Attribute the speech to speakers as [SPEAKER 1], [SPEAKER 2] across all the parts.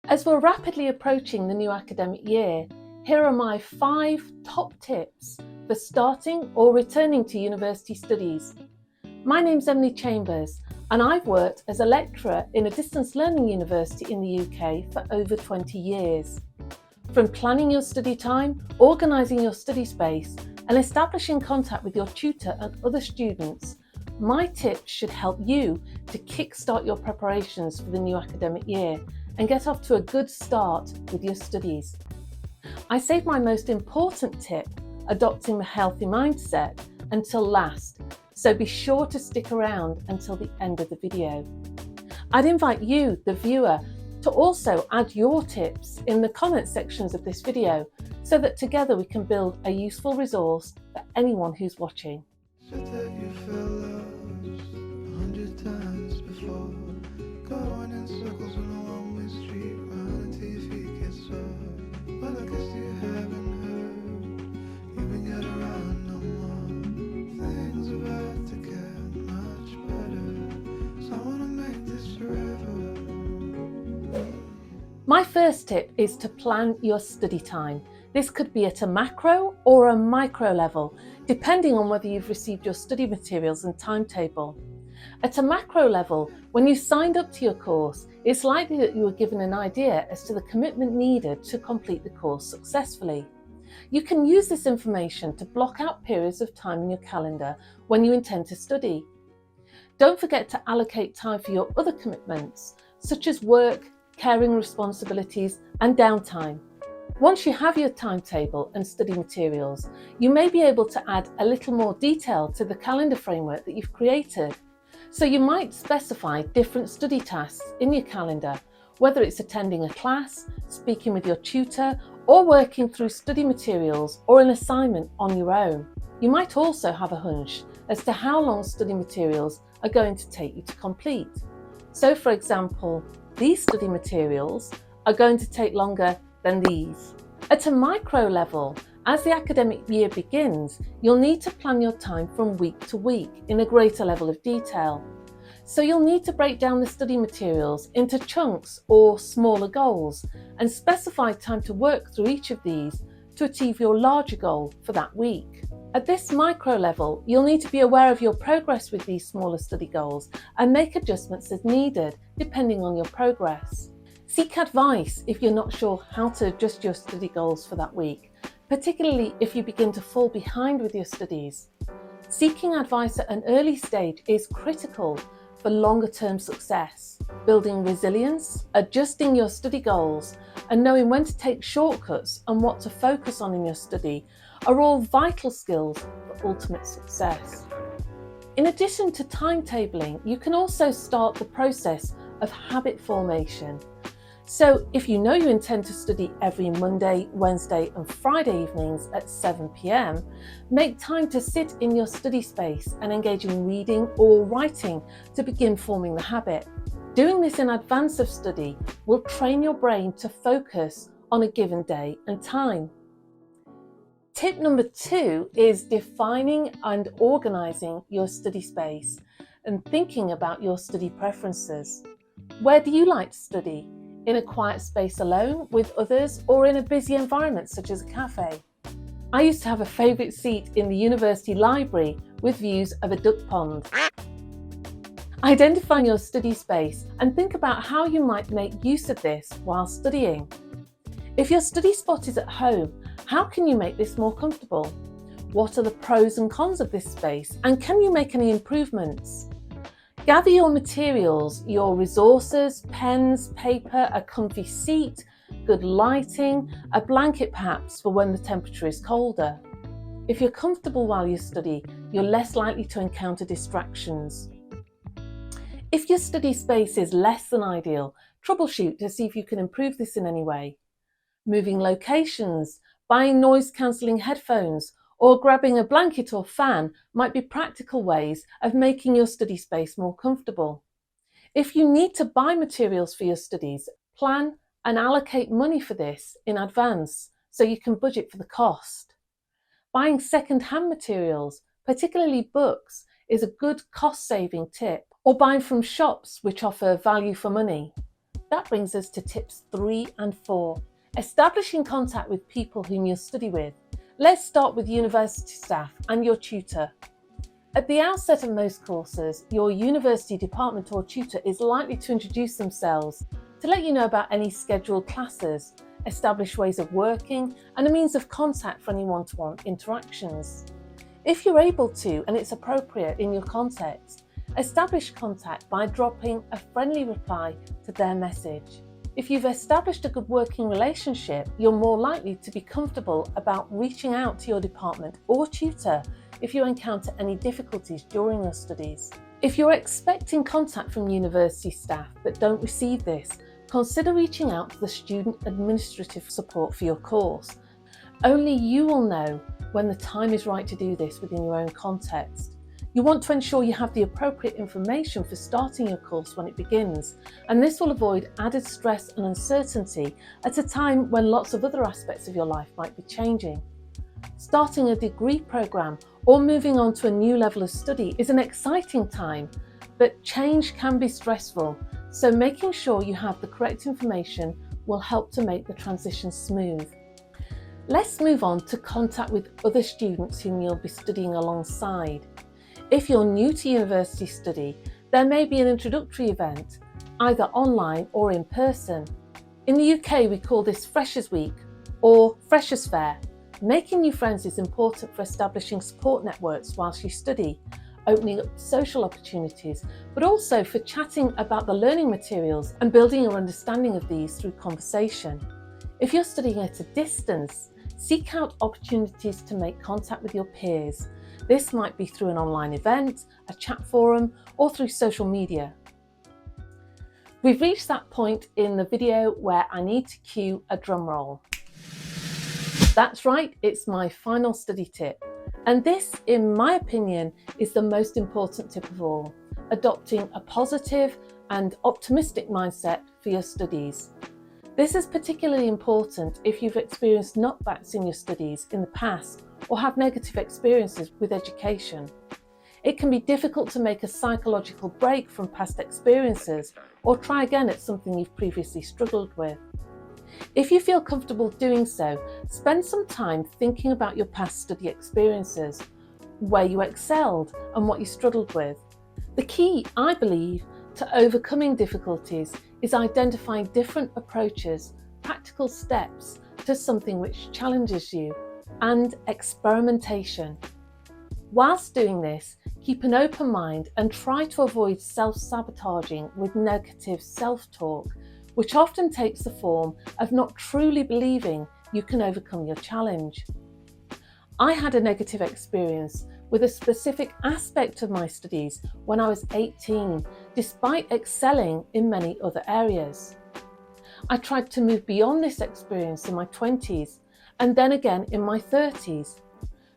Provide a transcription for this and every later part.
[SPEAKER 1] As we're rapidly approaching the new academic year, here are my 5 top tips for starting or returning to university studies. My name's Emily Chambers and I've worked as a lecturer in a distance learning university in the UK for over 20 years. From planning your study time, organising your study space and establishing contact with your tutor and other students, my tips should help you to kickstart your preparations for the new academic year and get off to a good start with your studies. I save my most important tip, adopting a healthy mindset, until last, so be sure to stick around until the end of the video. I'd invite you, the viewer, to also add your tips in the comment sections of this video so that together we can build a useful resource for anyone who's watching.
[SPEAKER 2] Said that you felt lost 100 times before, going in circles on a one-way street, running till your feet get sore. Well, I guess you haven't heard, you ain't get around no more. Things are about to get much better, so I wanna make this forever.
[SPEAKER 1] My first tip is to plan your study time. This could be at a macro or a micro level, depending on whether you've received your study materials and timetable. At a macro level, when you signed up to your course, it's likely that you were given an idea as to the commitment needed to complete the course successfully. You can use this information to block out periods of time in your calendar when you intend to study. Don't forget to allocate time for your other commitments, such as work, caring responsibilities, and downtime. Once you have your timetable and study materials, you may be able to add a little more detail to the calendar framework that you've created. So you might specify different study tasks in your calendar, whether it's attending a class, speaking with your tutor, or working through study materials or an assignment on your own. You might also have a hunch as to how long study materials are going to take you to complete. So for example, these study materials are going to take longer than these. At a micro level, as the academic year begins, you'll need to plan your time from week to week in a greater level of detail. So you'll need to break down the study materials into chunks or smaller goals and specify time to work through each of these to achieve your larger goal for that week. At this micro level, you'll need to be aware of your progress with these smaller study goals and make adjustments as needed, depending on your progress. Seek advice if you're not sure how to adjust your study goals for that week, particularly if you begin to fall behind with your studies. Seeking advice at an early stage is critical for longer-term success. Building resilience, adjusting your study goals, and knowing when to take shortcuts and what to focus on in your study are all vital skills for ultimate success. In addition to timetabling, you can also start the process of habit formation. So if you know you intend to study every Monday, Wednesday and Friday evenings at 7 p.m, make time to sit in your study space and engage in reading or writing to begin forming the habit. Doing this in advance of study will train your brain to focus on a given day and time. Tip number 2 is defining and organising your study space and thinking about your study preferences. Where do you like to study? In a quiet space alone, with others, or in a busy environment such as a cafe? I used to have a favourite seat in the university library with views of a duck pond. Identify your study space and think about how you might make use of this while studying. If your study spot is at home, how can you make this more comfortable? What are the pros and cons of this space, and can you make any improvements? Gather your materials, your resources, pens, paper, a comfy seat, good lighting, a blanket perhaps for when the temperature is colder. If you're comfortable while you study, you're less likely to encounter distractions. If your study space is less than ideal, troubleshoot to see if you can improve this in any way. Moving locations, buying noise-cancelling headphones, or grabbing a blanket or fan might be practical ways of making your study space more comfortable. If you need to buy materials for your studies, plan and allocate money for this in advance so you can budget for the cost. Buying second-hand materials, particularly books, is a good cost-saving tip, or buying from shops which offer value for money. That brings us to tips 3 and 4. Establishing contact with people whom you'll study with. Let's start with university staff and your tutor. At the outset of most courses, your university department or tutor is likely to introduce themselves to let you know about any scheduled classes, establish ways of working, and a means of contact for any one-to-one interactions. If you're able to, and it's appropriate in your context, establish contact by dropping a friendly reply to their message. If you've established a good working relationship, you're more likely to be comfortable about reaching out to your department or tutor if you encounter any difficulties during your studies. If you're expecting contact from university staff but don't receive this, consider reaching out to the student administrative support for your course. Only you will know when the time is right to do this within your own context. You want to ensure you have the appropriate information for starting your course when it begins, and this will avoid added stress and uncertainty at a time when lots of other aspects of your life might be changing. Starting a degree programme or moving on to a new level of study is an exciting time, but change can be stressful, so making sure you have the correct information will help to make the transition smooth. Let's move on to contact with other students whom you'll be studying alongside. If you're new to university study, there may be an introductory event, either online or in person. In the UK, we call this Freshers Week or Freshers Fair. Making new friends is important for establishing support networks whilst you study, opening up social opportunities, but also for chatting about the learning materials and building your understanding of these through conversation. If you're studying at a distance, seek out opportunities to make contact with your peers. This might be through an online event, a chat forum, or through social media. We've reached that point in the video where I need to cue a drum roll. That's right, it's my final study tip. And this, in my opinion, is the most important tip of all: adopting a positive and optimistic mindset for your studies. This is particularly important if you've experienced knockbacks in your studies in the past or have negative experiences with education. It can be difficult to make a psychological break from past experiences or try again at something you've previously struggled with. If you feel comfortable doing so, spend some time thinking about your past study experiences, where you excelled and what you struggled with. The key, I believe, to overcoming difficulties is identifying different approaches, practical steps to something which challenges you, and experimentation. Whilst doing this, keep an open mind and try to avoid self-sabotaging with negative self-talk, which often takes the form of not truly believing you can overcome your challenge. I had a negative experience with a specific aspect of my studies when I was 18, despite excelling in many other areas. I tried to move beyond this experience in my 20s and then again in my 30s.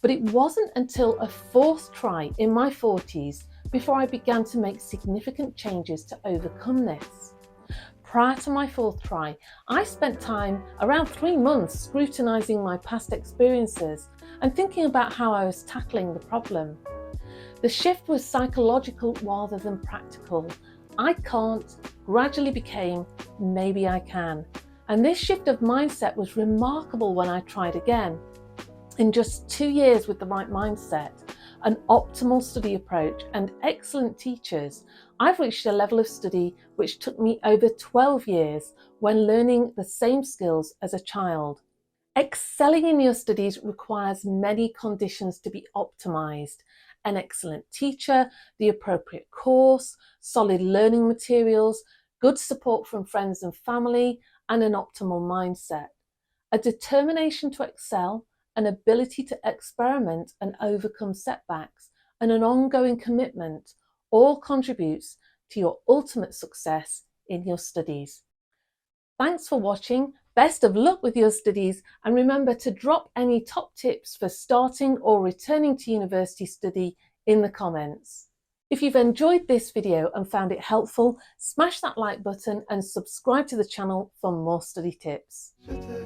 [SPEAKER 1] But it wasn't until a fourth try in my 40s before I began to make significant changes to overcome this. Prior to my fourth try, I spent time, around 3 months, scrutinising my past experiences and thinking about how I was tackling the problem. The shift was psychological rather than practical. I can't gradually became maybe I can. And this shift of mindset was remarkable when I tried again. In just 2 years with the right mindset, an optimal study approach and excellent teachers, I've reached a level of study which took me over 12 years when learning the same skills as a child. Excelling in your studies requires many conditions to be optimised: an excellent teacher, the appropriate course, solid learning materials, good support from friends and family, and an optimal mindset. A determination to excel, an ability to experiment and overcome setbacks, and an ongoing commitment all contributes to your ultimate success in your studies. Thanks for watching. Best of luck with your studies, and remember to drop any top tips for starting or returning to university study in the comments. If you've enjoyed this video and found it helpful, smash that like button and subscribe to the channel for more study tips.
[SPEAKER 2] Je t'ai